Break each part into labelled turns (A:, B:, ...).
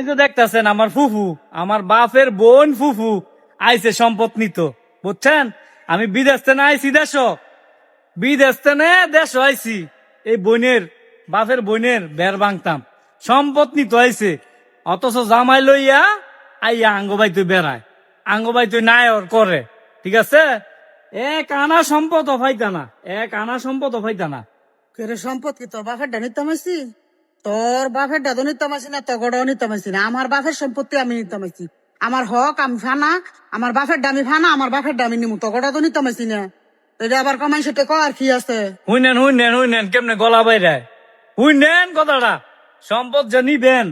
A: তো দেখতেছেন আমার ফুফু, আমার বাপের বোন ফুফু আইছে সম্পদ নিত, বুঝছেন? আমি বিদেশ থেকে আইছি বিদেশ থেকে দেশ আইছি এই বোনের বাপের বোনের বের ভাঙতাম, সম্পদ নিত আইছে। অথচ জামাই লইয়া আইয়া আঙ্গবাই তুই বেড়ায়, আঙ্গবাই তুই নায়র করে, ঠিক আছে? এক আনা সম্পদ অফাইতা না, এক আনা সম্পদ অফাইতা না।
B: কেরে সম্পদ কি তোর বাপের ডা নিতে মাইছি? তোর বাপের ডাদো নিতে মাইছি না, তগড়াও নিতে মাইছি না। আমার বাপের সম্পত্তি আমি নিতে মাইছি, আমার হক আমি ফানা, আমার বাপের দামি ফানা, আমার বাপের দামি নিমু, তগড়া তো নিতে মাইছি না। এটা আবার কমাই সেটা কর কি আছে?
A: হুইনেন কেমনে গলা বাইরে, হুইনেন কথাটা। সম্পদ যে নিবেন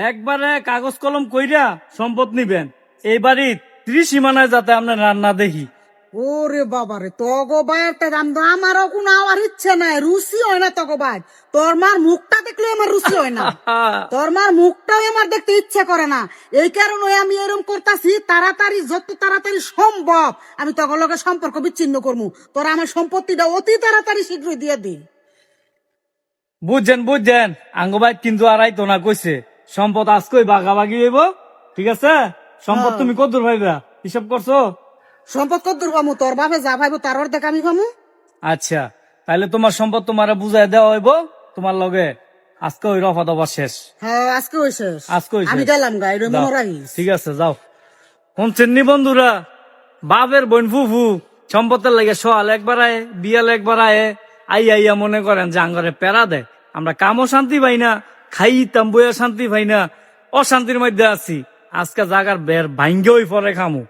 A: একবারে কাগজ কলম কইরা সম্পদ নিবেন, এই বাড়ি ত্রিসীমানায় যাতে আপনার রান্না দেখি।
B: ওরে বাবারে, তগো বাইরটা দাম তো আমারও কোনো আওয়ার ইচ্ছে নাই, রুচি হয় না তগো ভাই। তোর মার মুখটা দেখলে আমার রুচি হয় না, তোর মার মুখটাও আমার দেখতে ইচ্ছে করে না। এই কারণে আমি এরকম করতেছি, তাড়াতাড়ি যত তাড়াতাড়ি সম্ভব আমি তগর লগে সম্পর্ক বিচ্ছিন্ন করবো। তোরা আমার সম্পত্তিটা অতি তাড়াতাড়ি শীঘ্রই দিয়ে দি।
A: বুঝছেন আঙ্গবাই কিন্তু আড়াইতো না কইছে সম্পদ আজকই ভাগাভাগি হইব, ঠিক আছে? সম্পদ তুমি কতদূর ভাইবা হিসাব করছো?
B: সম্পদ কত দূর পামু? তোর বাপে যা ভাইবো তার অর্ধেক আমি পামু।
A: আচ্ছা, তাহলে তোমার সম্পদ তোমার বুঝাই দেওয়া হইব, তোমার লগে আজকে ওই রফা দফা শেষ।
B: হ্যাঁ, আজকে হয়েছে,
A: আজকে হইছে।
B: আমি গেলাম গাই
A: যাও,
B: মনে রাখিস।
A: ঠিক আছে যাও। শুনছেন নি বন্ধুরা, বাপের বোন ফুফু সম্পদের লাগে সোয়াল একবার আয়, বিয়াল একবার আয়, আইয়া মনে করেন যে আঙ্গরে প্যারা দেয়। আমরা কামও শান্তি পাই না, খাইতাম বইয়া শান্তি পাই না, অশান্তির মধ্যে আছি। আজকে জাগার বের ভাঙ্গে ওই পরে খামু।